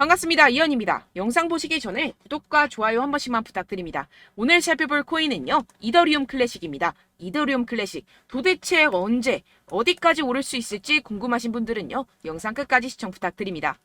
반갑습니다. 이현입니다. 영상 보시기 전에 구독과 좋아요 한 번씩만 부탁드립니다. 오늘 살펴볼 코인은요, 이더리움 클래식입니다. 이더리움 클래식. 도대체 언제, 어디까지 오를 수 있을지 궁금하신 분들은요, 영상 끝까지 시청 부탁드립니다.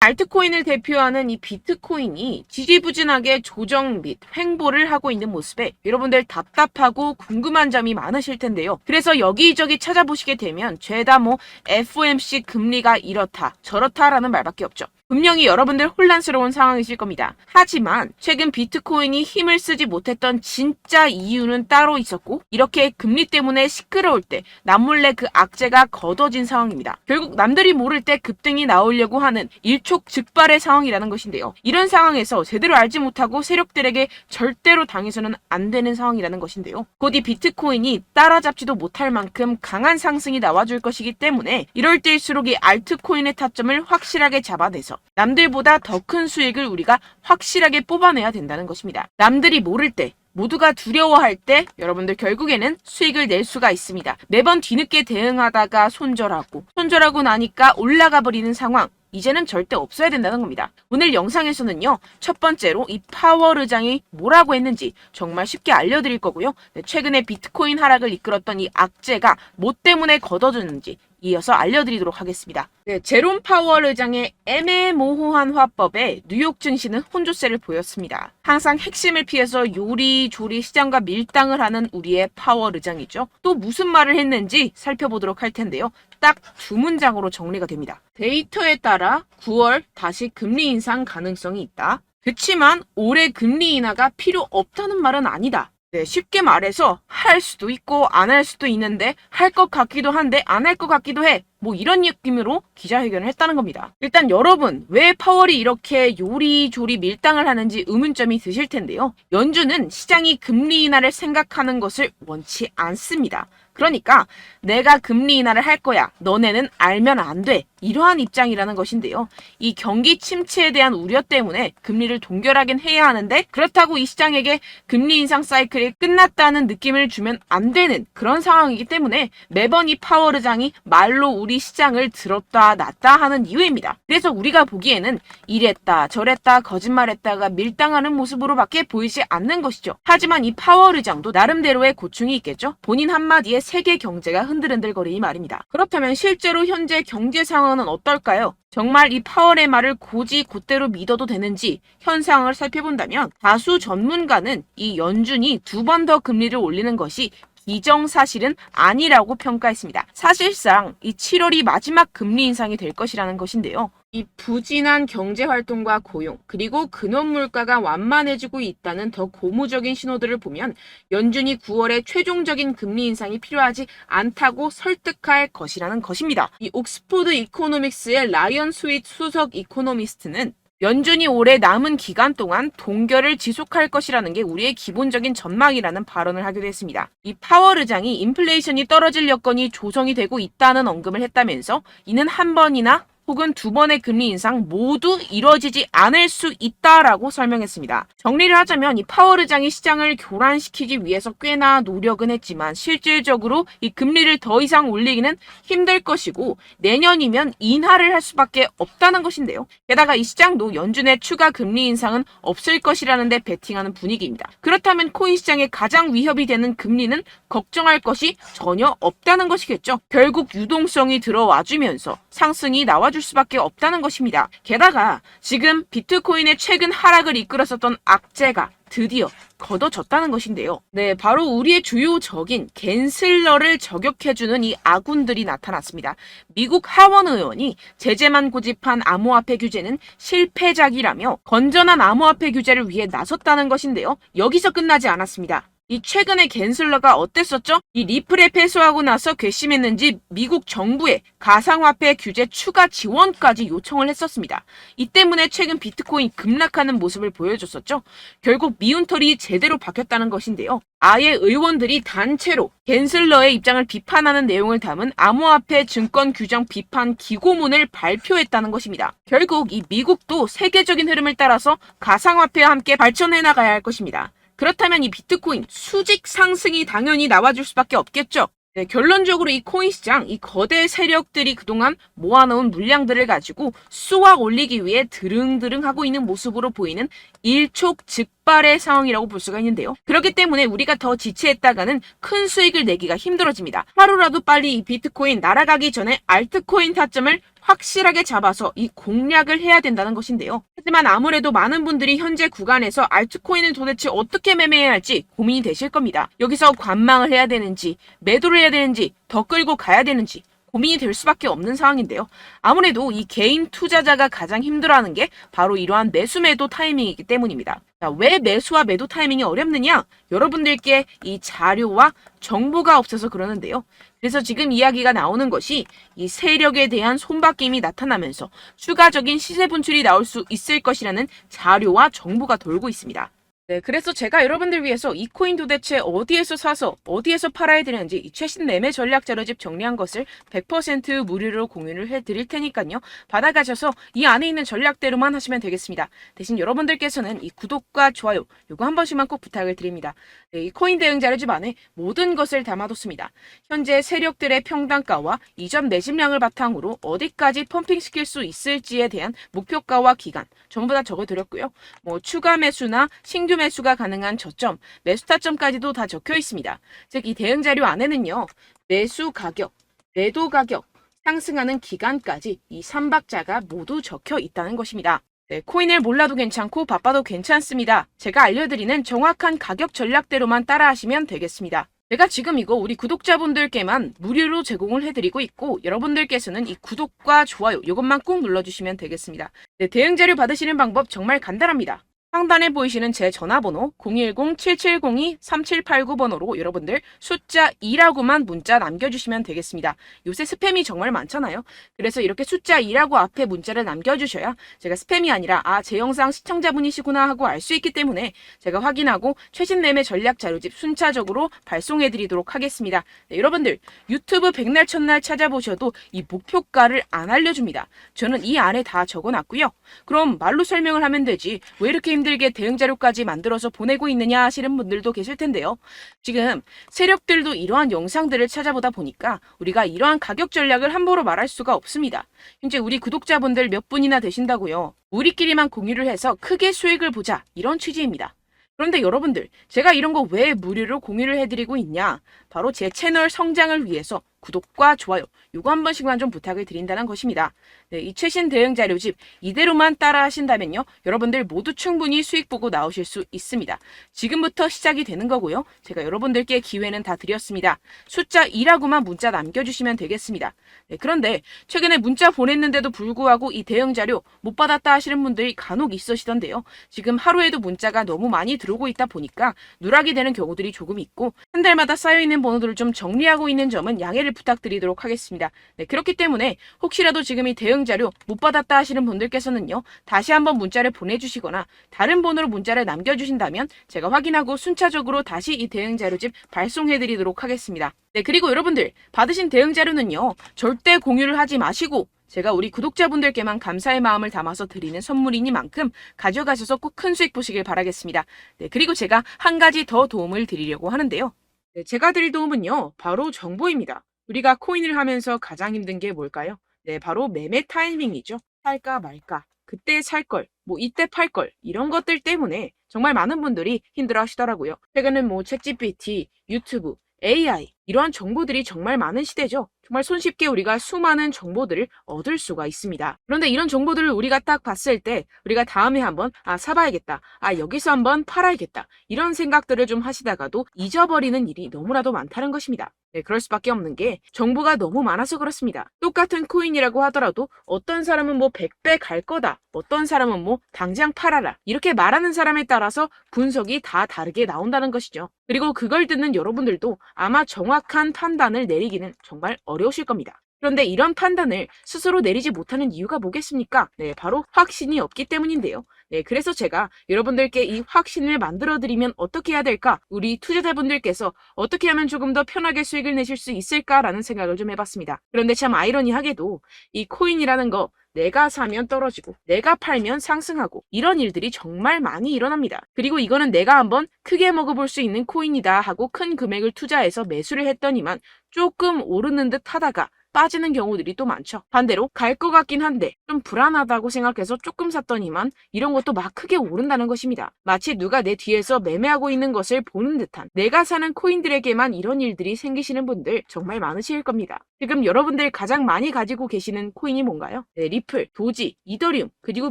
알트코인을 대표하는 이 비트코인이 지지부진하게 조정 및 횡보를 하고 있는 모습에 여러분들 답답하고 궁금한 점이 많으실 텐데요. 그래서 여기저기 찾아보시게 되면 죄다 FOMC 금리가 이렇다 저렇다라는 말밖에 없죠. 분명히 여러분들 혼란스러운 상황이실 겁니다. 하지만 최근 비트코인이 힘을 쓰지 못했던 진짜 이유는 따로 있었고, 이렇게 금리 때문에 시끄러울 때 남몰래 그 악재가 걷어진 상황입니다. 결국 남들이 모를 때 급등이 나오려고 하는 일촉즉발의 상황이라는 것인데요. 이런 상황에서 제대로 알지 못하고 세력들에게 절대로 당해서는 안 되는 상황이라는 것인데요. 곧 이 비트코인이 따라잡지도 못할 만큼 강한 상승이 나와줄 것이기 때문에 이럴 때일수록 이 알트코인의 타점을 확실하게 잡아내서 남들보다 더 큰 수익을 우리가 확실하게 뽑아내야 된다는 것입니다. 남들이 모를 때, 모두가 두려워할 때 여러분들 결국에는 수익을 낼 수가 있습니다. 매번 뒤늦게 대응하다가 손절하고 나니까 올라가 버리는 상황, 이제는 절대 없어야 된다는 겁니다. 오늘 영상에서는요, 첫 번째로 이 파월 의장이 뭐라고 했는지 정말 쉽게 알려드릴 거고요. 최근에 비트코인 하락을 이끌었던 이 악재가 뭐 때문에 걷어졌는지 이어서 알려드리도록 하겠습니다. 제롬 파월 의장의 애매모호한 화법에 뉴욕 증시는 혼조세를 보였습니다. 항상 핵심을 피해서 요리조리 시장과 밀당을 하는 우리의 파월 의장이죠. 또 무슨 말을 했는지 살펴보도록 할 텐데요. 딱 두 문장으로 정리가 됩니다. 데이터에 따라 9월 다시 금리 인상 가능성이 있다. 그치만 올해 금리 인하가 필요 없다는 말은 아니다. 쉽게 말해서 할 수도 있고 안 할 수도 있는데 할 것 같기도 한데 안 할 것 같기도 해. 이런 느낌으로 기자회견을 했다는 겁니다. 일단 여러분, 왜 파월이 이렇게 요리조리 밀당을 하는지 의문점이 드실 텐데요. 연준은 시장이 금리 인하를 생각하는 것을 원치 않습니다. 그러니까 내가 금리 인하를 할 거야. 너네는 알면 안 돼. 이러한 입장이라는 것인데요. 이 경기 침체에 대한 우려 때문에 금리를 동결하긴 해야 하는데, 그렇다고 이 시장에게 금리 인상 사이클이 끝났다는 느낌을 주면 안 되는 그런 상황이기 때문에 매번 이 파월 의장이 말로 우리 시장을 들었다 놨다 하는 이유입니다. 그래서 우리가 보기에는 이랬다 저랬다 거짓말했다가 밀당하는 모습으로밖에 보이지 않는 것이죠. 하지만 이 파월 의장도 나름대로의 고충이 있겠죠. 본인 한마디에 세계 경제가 흔들흔들거리니 말입니다. 그렇다면 실제로 현재 경제 상황은 어떨까요? 정말 이 파월의 말을 곧이 곧대로 믿어도 되는지 현 상황을 살펴본다면, 다수 전문가는 이 연준이 두 번 더 금리를 올리는 것이 기정사실은 아니라고 평가했습니다. 사실상 이 7월이 마지막 금리 인상이 될 것이라는 것인데요. 이 부진한 경제활동과 고용, 그리고 근원물가가 완만해지고 있다는 더 고무적인 신호들을 보면 연준이 9월에 최종적인 금리 인상이 필요하지 않다고 설득할 것이라는 것입니다. 이 옥스포드 이코노믹스의 라이언 스윗 수석 이코노미스트는 연준이 올해 남은 기간 동안 동결을 지속할 것이라는 게 우리의 기본적인 전망이라는 발언을 하기도 했습니다. 이 파월 의장이 인플레이션이 떨어질 여건이 조성이 되고 있다는 언급을 했다면서 이는 한 번이나 혹은 두 번의 금리 인상 모두 이뤄지지 않을 수 있다라고 설명했습니다. 정리를 하자면 이 파월 의장이 시장을 교란시키기 위해서 꽤나 노력은 했지만 실질적으로 이 금리를 더 이상 올리기는 힘들 것이고 내년이면 인하를 할 수밖에 없다는 것인데요. 게다가 이 시장도 연준의 추가 금리 인상은 없을 것이라는 데 베팅하는 분위기입니다. 그렇다면 코인 시장에 가장 위협이 되는 금리는 걱정할 것이 전혀 없다는 것이겠죠. 결국 유동성이 들어와주면서 상승이 나와줄 수밖에 없다는 것입니다. 게다가 지금 비트코인의 최근 하락을 이끌었었던 악재가 드디어 걷어졌다는 것인데요. 바로 우리의 주요 적인 갠슬러를 저격해주는 이 아군들이 나타났습니다. 미국 하원 의원이 제재만 고집한 암호화폐 규제는 실패작이라며 건전한 암호화폐 규제를 위해 나섰다는 것인데요. 여기서 끝나지 않았습니다. 이 최근에 갠슬러가 어땠었죠? 이 리플에 패소하고 나서 괘씸했는지 미국 정부에 가상화폐 규제 추가 지원까지 요청을 했었습니다. 이 때문에 최근 비트코인 급락하는 모습을 보여줬었죠. 결국 미운털이 제대로 박혔다는 것인데요. 아예 의원들이 단체로 갠슬러의 입장을 비판하는 내용을 담은 암호화폐 증권 규정 비판 기고문을 발표했다는 것입니다. 결국 이 미국도 세계적인 흐름을 따라서 가상화폐와 함께 발전해 나가야 할 것입니다. 그렇다면 이 비트코인 수직 상승이 당연히 나와줄 수밖에 없겠죠. 네, 결론적으로 이 코인 시장, 이 거대 세력들이 그동안 모아놓은 물량들을 가지고 쏘아 올리기 위해 드릉드릉하고 있는 모습으로 보이는 일촉즉발의 상황이라고 볼 수가 있는데요. 그렇기 때문에 우리가 더 지체했다가는 큰 수익을 내기가 힘들어집니다. 하루라도 빨리 이 비트코인 날아가기 전에 알트코인 타점을 확실하게 잡아서 이 공략을 해야 된다는 것인데요. 하지만 아무래도 많은 분들이 현재 구간에서 알트코인을 도대체 어떻게 매매해야 할지 고민이 되실 겁니다. 여기서 관망을 해야 되는지, 매도를 해야 되는지, 더 끌고 가야 되는지 고민이 될 수밖에 없는 상황인데요. 아무래도 이 개인 투자자가 가장 힘들어하는 게 바로 이러한 매수 매도 타이밍이기 때문입니다. 자, 왜 매수와 매도 타이밍이 어렵느냐? 여러분들께 이 자료와 정보가 없어서 그러는데요. 그래서 지금 이야기가 나오는 것이 이 세력에 대한 손바뀜이 나타나면서 추가적인 시세 분출이 나올 수 있을 것이라는 자료와 정보가 돌고 있습니다. 네, 그래서 제가 여러분들 위해서 이 코인 도대체 어디에서 사서 어디에서 팔아야 되는지 이 최신 매매 전략 자료집 정리한 것을 100% 무료로 공유를 해드릴 테니까요. 받아가셔서 이 안에 있는 전략대로만 하시면 되겠습니다. 대신 여러분들께서는 이 구독과 좋아요 요거 한 번씩만 꼭 부탁을 드립니다. 네, 이 코인 대응 자료집 안에 모든 것을 담아뒀습니다. 현재 세력들의 평단가와 이전 매집량을 바탕으로 어디까지 펌핑시킬 수 있을지에 대한 목표가와 기간 전부 다 적어드렸고요. 뭐 추가 매수나 신규 매수가 가능한 저점, 매수 타점까지도 다 적혀 있습니다. 즉, 이 대응 자료 안에는요, 매수 가격, 매도 가격, 상승하는 기간까지 이 3박자가 모두 적혀 있다는 것입니다. 네, 코인을 몰라도 괜찮고 바빠도 괜찮습니다. 제가 알려드리는 정확한 가격 전략대로만 따라하시면 되겠습니다. 제가 지금 이거 우리 구독자분들께만 무료로 제공을 해드리고 있고 여러분들께서는 이 구독과 좋아요 이것만 꼭 눌러주시면 되겠습니다. 네, 대응 자료 받으시는 방법 정말 간단합니다. 상단에 보이시는 제 전화번호 010-7702-3789번호로 여러분들 숫자 2라고만 문자 남겨주시면 되겠습니다. 요새 스팸이 정말 많잖아요. 그래서 이렇게 숫자 2라고 앞에 문자를 남겨주셔야 제가 스팸이 아니라 제 영상 시청자분이시구나 하고 알 수 있기 때문에 제가 확인하고 최신 매매 전략 자료집 순차적으로 발송해드리도록 하겠습니다. 네, 여러분들 유튜브 백날 첫날 찾아보셔도 이 목표가를 안 알려줍니다. 저는 이 안에 다 적어놨고요. 그럼 말로 설명을 하면 되지 왜 이렇게 힘들게 대응 자료까지 만들어서 보내고 있느냐 하시는 분들도 계실 텐데요. 지금 세력들도 이러한 영상들을 찾아보다 보니까 우리가 이러한 가격 전략을 함부로 말할 수가 없습니다. 현재 우리 구독자분들 몇 분이나 되신다고요. 우리끼리만 공유를 해서 크게 수익을 보자 이런 취지입니다. 그런데 여러분들 제가 이런 거 왜 무료로 공유를 해드리고 있냐? 바로 제 채널 성장을 위해서 구독과 좋아요 요거 한 번씩만 좀 부탁을 드린다는 것입니다. 네, 이 최신 대응 자료집 이대로만 따라 하신다면요. 여러분들 모두 충분히 수익 보고 나오실 수 있습니다. 지금부터 시작이 되는 거고요. 제가 여러분들께 기회는 다 드렸습니다. 숫자 2라고만 문자 남겨주시면 되겠습니다. 네, 그런데 최근에 문자 보냈는데도 불구하고 이 대응 자료 못 받았다 하시는 분들이 간혹 있으시던데요. 지금 하루에도 문자가 너무 많이 들어오고 있다 보니까 누락이 되는 경우들이 조금 있고 한 달마다 쌓여있는 번호들을 좀 정리하고 있는 점은 양해를 부탁드리도록 하겠습니다. 네, 그렇기 때문에 혹시라도 지금 이 대응 자료 못 받았다 하시는 분들께서는요. 다시 한번 문자를 보내주시거나 다른 번호로 문자를 남겨주신다면 제가 확인하고 순차적으로 다시 이 대응 자료집 발송해드리도록 하겠습니다. 네, 그리고 여러분들 받으신 대응 자료는요. 절대 공유를 하지 마시고 제가 우리 구독자분들께만 감사의 마음을 담아서 드리는 선물이니만큼 가져가셔서 꼭 큰 수익 보시길 바라겠습니다. 네, 그리고 제가 한 가지 더 도움을 드리려고 하는데요. 네, 제가 드릴 도움은요. 바로 정보입니다. 우리가 코인을 하면서 가장 힘든 게 뭘까요? 네, 바로 매매 타이밍이죠. 살까 말까, 그때 살 걸, 뭐 이때 팔 걸, 이런 것들 때문에 정말 많은 분들이 힘들어 하시더라고요. 최근은 뭐 챗GPT, 유튜브, AI 이러한 정보들이 정말 많은 시대죠. 정말 손쉽게 우리가 수많은 정보들을 얻을 수가 있습니다. 그런데 이런 정보들을 우리가 딱 봤을 때 우리가 다음에 한번 사봐야겠다. 여기서 한번 팔아야겠다. 이런 생각들을 좀 하시다가도 잊어버리는 일이 너무나도 많다는 것입니다. 네, 그럴 수밖에 없는 게 정보가 너무 많아서 그렇습니다. 똑같은 코인이라고 하더라도 어떤 사람은 뭐 100배 갈 거다. 어떤 사람은 뭐 당장 팔아라. 이렇게 말하는 사람에 따라서 분석이 다 다르게 나온다는 것이죠. 그리고 그걸 듣는 여러분들도 아마 정확한 판단을 내리기는 정말 어려우실 겁니다. 그런데 이런 판단을 스스로 내리지 못하는 이유가 뭐겠습니까? 네, 바로 확신이 없기 때문인데요. 네, 그래서 제가 여러분들께 이 확신을 만들어드리면 어떻게 해야 될까? 우리 투자자분들께서 어떻게 하면 조금 더 편하게 수익을 내실 수 있을까라는 생각을 좀 해봤습니다. 그런데 참 아이러니하게도 이 코인이라는 거 내가 사면 떨어지고 내가 팔면 상승하고 이런 일들이 정말 많이 일어납니다. 그리고 이거는 내가 한번 크게 먹어볼 수 있는 코인이다 하고 큰 금액을 투자해서 매수를 했더니만 조금 오르는 듯 하다가 빠지는 경우들이 또 많죠. 반대로 갈 것 같긴 한데 좀 불안하다고 생각해서 조금 샀더니만 이런 것도 막 크게 오른다는 것입니다. 마치 누가 내 뒤에서 매매하고 있는 것을 보는 듯한, 내가 사는 코인들에게만 이런 일들이 생기시는 분들 정말 많으실 겁니다. 지금 여러분들 가장 많이 가지고 계시는 코인이 뭔가요? 네, 리플, 도지, 이더리움, 그리고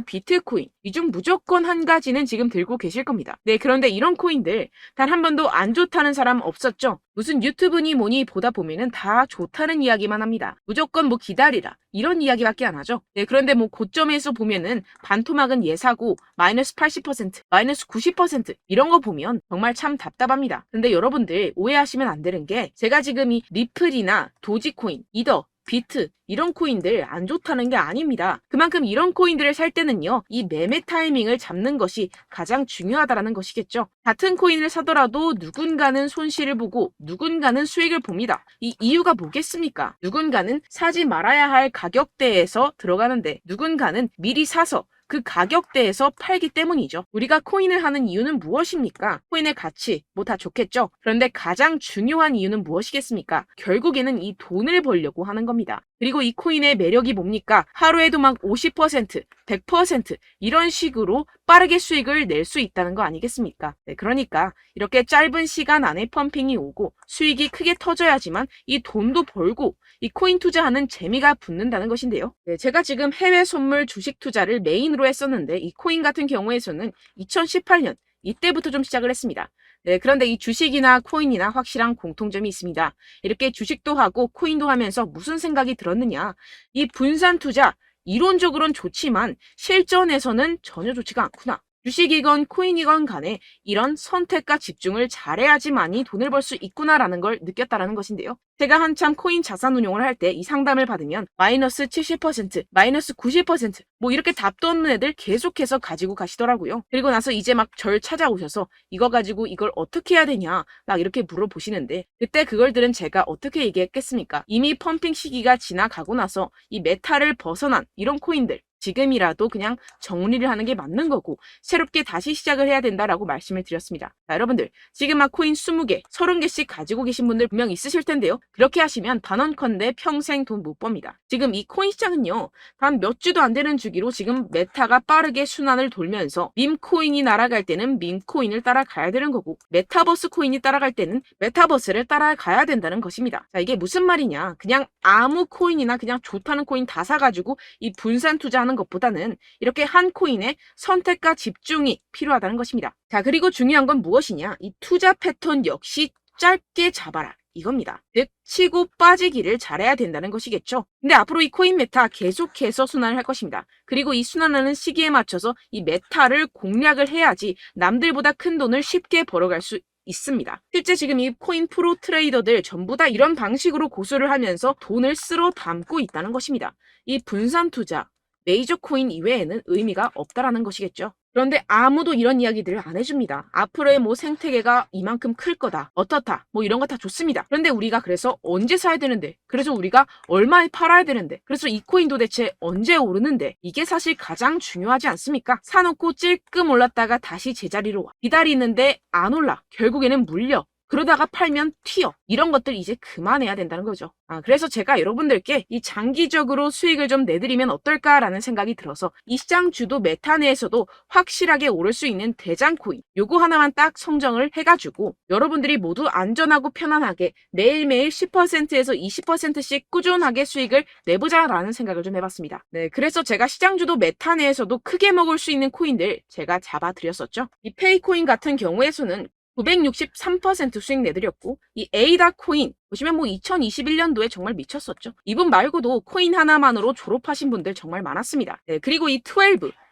비트코인. 이 중 무조건 한 가지는 지금 들고 계실 겁니다. 네, 그런데 이런 코인들 단 한 번도 안 좋다는 사람 없었죠? 무슨 유튜브니 뭐니 보다 보면은 다 좋다는 이야기만 합니다. 무조건 뭐 기다리라 이런 이야기밖에 안 하죠. 네, 그런데 뭐 고점에서 보면은 반토막은 예사고 마이너스 80%, 마이너스 90% 이런 거 보면 정말 참 답답합니다. 근데 여러분들 오해하시면 안 되는 게, 제가 지금 이 리플이나 도지코인, 이더, 비트 이런 코인들 안 좋다는 게 아닙니다. 그만큼 이런 코인들을 살 때는요, 이 매매 타이밍을 잡는 것이 가장 중요하다는 것이겠죠. 같은 코인을 사더라도 누군가는 손실을 보고 누군가는 수익을 봅니다. 이 이유가 뭐겠습니까? 누군가는 사지 말아야 할 가격대에서 들어가는데 누군가는 미리 사서 그 가격대에서 팔기 때문이죠. 우리가 코인을 하는 이유는 무엇입니까? 코인의 가치, 뭐 다 좋겠죠. 그런데 가장 중요한 이유는 무엇이겠습니까? 결국에는 이 돈을 벌려고 하는 겁니다. 그리고 이 코인의 매력이 뭡니까? 하루에도 막 50%, 100% 이런 식으로 빠르게 수익을 낼 수 있다는 거 아니겠습니까? 네, 그러니까 이렇게 짧은 시간 안에 펌핑이 오고 수익이 크게 터져야지만 이 돈도 벌고 이 코인 투자하는 재미가 붙는다는 것인데요. 네, 제가 지금 해외 선물 주식 투자를 메인으로 했었는데 이 코인 같은 경우에서는 2018년 이때부터 좀 시작을 했습니다. 네, 그런데 이 주식이나 코인이나 확실한 공통점이 있습니다. 이렇게 주식도 하고 코인도 하면서 무슨 생각이 들었느냐? 이 분산 투자, 이론적으로는 좋지만 실전에서는 전혀 좋지가 않구나. 주식이건 코인이건 간에 이런 선택과 집중을 잘해야지만이 돈을 벌 수 있구나라는 걸 느꼈다라는 것인데요. 제가 한참 코인 자산 운용을 할 때 이 상담을 받으면 마이너스 70%, 마이너스 90%, 뭐 이렇게 답도 없는 애들 계속해서 가지고 가시더라고요. 그리고 나서 이제 막 절 찾아오셔서 이거 가지고 이걸 어떻게 해야 되냐 막 이렇게 물어보시는데, 그때 그걸 들은 제가 어떻게 얘기했겠습니까? 이미 펌핑 시기가 지나가고 나서 이 메타를 벗어난 이런 코인들, 지금이라도 그냥 정리를 하는 게 맞는 거고 새롭게 다시 시작을 해야 된다라고 말씀을 드렸습니다. 자, 여러분들 지금 막 코인 20개, 30개씩 가지고 계신 분들 분명 있으실 텐데요. 그렇게 하시면 단언컨대 평생 돈 못 법니다. 지금 이 코인 시장은요, 단 몇 주도 안 되는 주기로 지금 메타가 빠르게 순환을 돌면서 밈코인이 날아갈 때는 밈코인을 따라가야 되는 거고, 메타버스 코인이 따라갈 때는 메타버스를 따라가야 된다는 것입니다. 자, 이게 무슨 말이냐? 그냥 아무 코인이나 그냥 좋다는 코인 다 사가지고 이 분산 투자하는 것보다는 이렇게 한 코인에 선택과 집중이 필요하다는 것입니다. 자, 그리고 중요한 건 무엇이냐? 이 투자 패턴 역시 짧게 잡아라. 이겁니다. 즉 치고 빠지기를 잘해야 된다는 것이겠죠. 근데 앞으로 이 코인 메타 계속해서 순환을 할 것입니다. 그리고 이 순환하는 시기에 맞춰서 이 메타를 공략을 해야지 남들보다 큰 돈을 쉽게 벌어갈 수 있습니다. 실제 지금 이 코인 프로 트레이더들 전부 다 이런 방식으로 고수를 하면서 돈을 쓸어 담고 있다는 것입니다. 이 분산 투자, 메이저 코인 이외에는 의미가 없다라는 것이겠죠. 그런데 아무도 이런 이야기들을 안 해줍니다. 앞으로의 뭐 생태계가 이만큼 클 거다, 어떻다, 뭐 이런 거 다 좋습니다. 그런데 우리가 그래서 언제 사야 되는데, 그래서 우리가 얼마에 팔아야 되는데, 그래서 이 코인 도대체 언제 오르는데, 이게 사실 가장 중요하지 않습니까? 사놓고 찔끔 올랐다가 다시 제자리로 와. 기다리는데 안 올라. 결국에는 물려. 그러다가 팔면 튀어. 이런 것들 이제 그만해야 된다는 거죠. 그래서 제가 여러분들께 이 장기적으로 수익을 좀 내드리면 어떨까라는 생각이 들어서 이 시장 주도 메타 내에서도 확실하게 오를 수 있는 대장 코인, 요거 하나만 딱 선정을 해가지고 여러분들이 모두 안전하고 편안하게 매일매일 10%에서 20%씩 꾸준하게 수익을 내보자라는 생각을 좀 해봤습니다. 네, 그래서 제가 시장 주도 메타 내에서도 크게 먹을 수 있는 코인들 제가 잡아드렸었죠. 이 페이코인 같은 경우에서는 963% 수익 내드렸고, 이 에이다 코인 보시면 뭐 2021년도에 정말 미쳤었죠. 이분 말고도 코인 하나만으로 졸업하신 분들 정말 많았습니다. 네, 그리고 이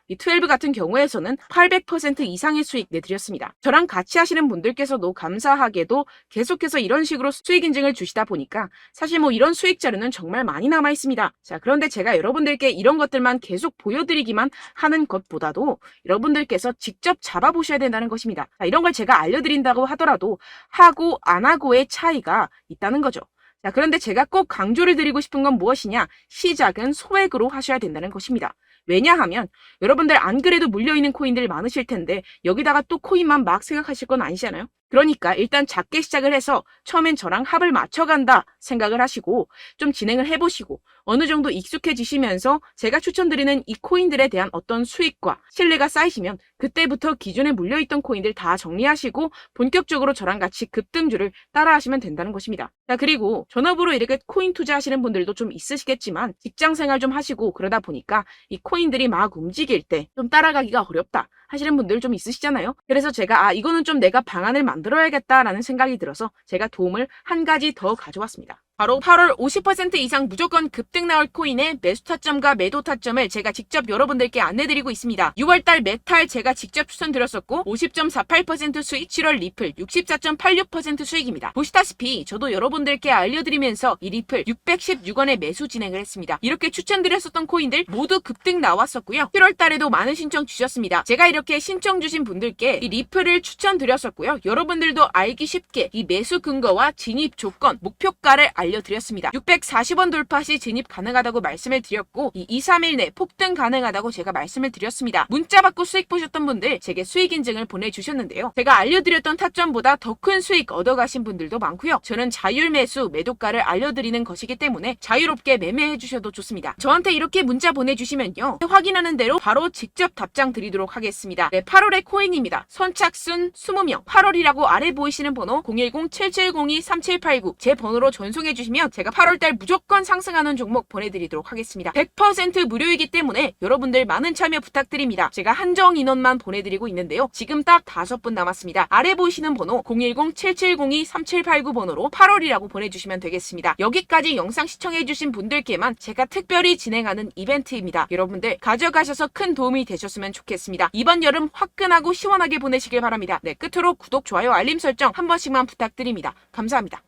12 같은 경우에서는 800% 이상의 수익 내드렸습니다. 저랑 같이 하시는 분들께서도 감사하게도 계속해서 이런 식으로 수익 인증을 주시다 보니까 사실 뭐 이런 수익 자료는 정말 많이 남아 있습니다. 자, 그런데 제가 여러분들께 이런 것들만 계속 보여드리기만 하는 것보다도 여러분들께서 직접 잡아보셔야 된다는 것입니다. 자, 이런 걸 제가 알려드린다고 하더라도 하고 안 하고의 차이가 있다는 거죠. 자, 그런데 제가 꼭 강조를 드리고 싶은 건 무엇이냐? 시작은 소액으로 하셔야 된다는 것입니다. 왜냐하면 여러분들 안 그래도 물려있는 코인들 많으실 텐데 여기다가 또 코인만 막 생각하실 건 아니잖아요. 그러니까 일단 작게 시작을 해서 처음엔 저랑 합을 맞춰간다 생각을 하시고 좀 진행을 해보시고 어느 정도 익숙해지시면서 제가 추천드리는 이 코인들에 대한 어떤 수익과 신뢰가 쌓이시면 그때부터 기존에 물려있던 코인들 다 정리하시고 본격적으로 저랑 같이 급등주를 따라하시면 된다는 것입니다. 자, 그리고 전업으로 이렇게 코인 투자하시는 분들도 좀 있으시겠지만 직장 생활 좀 하시고 그러다 보니까 이 코인들이 막 움직일 때 좀 따라가기가 어렵다 하시는 분들 좀 있으시잖아요. 그래서 제가 이거는 좀 내가 방안을 만들어야겠다라는 생각이 들어서 제가 도움을 한 가지 더 가져왔습니다. 바로 8월 50% 이상 무조건 급등 나올 코인의 매수 타점과 매도 타점을 제가 직접 여러분들께 안내드리고 있습니다. 6월달 메탈 제가 직접 추천드렸었고 50.48% 수익, 7월 리플 64.86% 수익입니다. 보시다시피 저도 여러분들께 알려드리면서 이 리플 616원에 매수 진행을 했습니다. 이렇게 추천드렸었던 코인들 모두 급등 나왔었고요. 7월달에도 많은 신청 주셨습니다. 제가 이렇게 신청 주신 분들께 이 리플을 추천드렸었고요. 여러분들도 알기 쉽게 이 매수 근거와 진입 조건, 목표가를 알려드렸습니다. 640원 돌파 시 진입 가능하다고 말씀을 드렸고 이 2-3일 내 폭등 가능하다고 제가 말씀을 드렸습니다. 문자 받고 수익 보셨던 분들 제게 수익 인증을 보내주셨는데요. 제가 알려드렸던 타점보다 더 큰 수익 얻어가신 분들도 많고요. 저는 자율 매수 매도가를 알려드리는 것이기 때문에 자유롭게 매매해 주셔도 좋습니다. 저한테 이렇게 문자 보내주시면요. 확인하는 대로 바로 직접 답장 드리도록 하겠습니다. 네, 8월의 코인입니다. 선착순 20명 8월이라고 아래 보이시는 번호 010-7702-3789 제 번호로 전송해 주시면 제가 8월달 무조건 상승하는 종목 보내드리도록 하겠습니다. 100% 무료이기 때문에 여러분들 많은 참여 부탁드립니다. 제가 한정 인원만 보내드리고 있는데요. 지금 딱 5분 남았습니다. 아래 보이시는 번호 010-7702-3789 번호로 8월이라고 보내주시면 되겠습니다. 여기까지 영상 시청해주신 분들께만 제가 특별히 진행하는 이벤트입니다. 여러분들 가져가셔서 큰 도움이 되셨으면 좋겠습니다. 이번 여름 화끈하고 시원하게 보내시길 바랍니다. 네, 끝으로 구독, 좋아요, 알림 설정 한 번씩만 부탁드립니다. 감사합니다.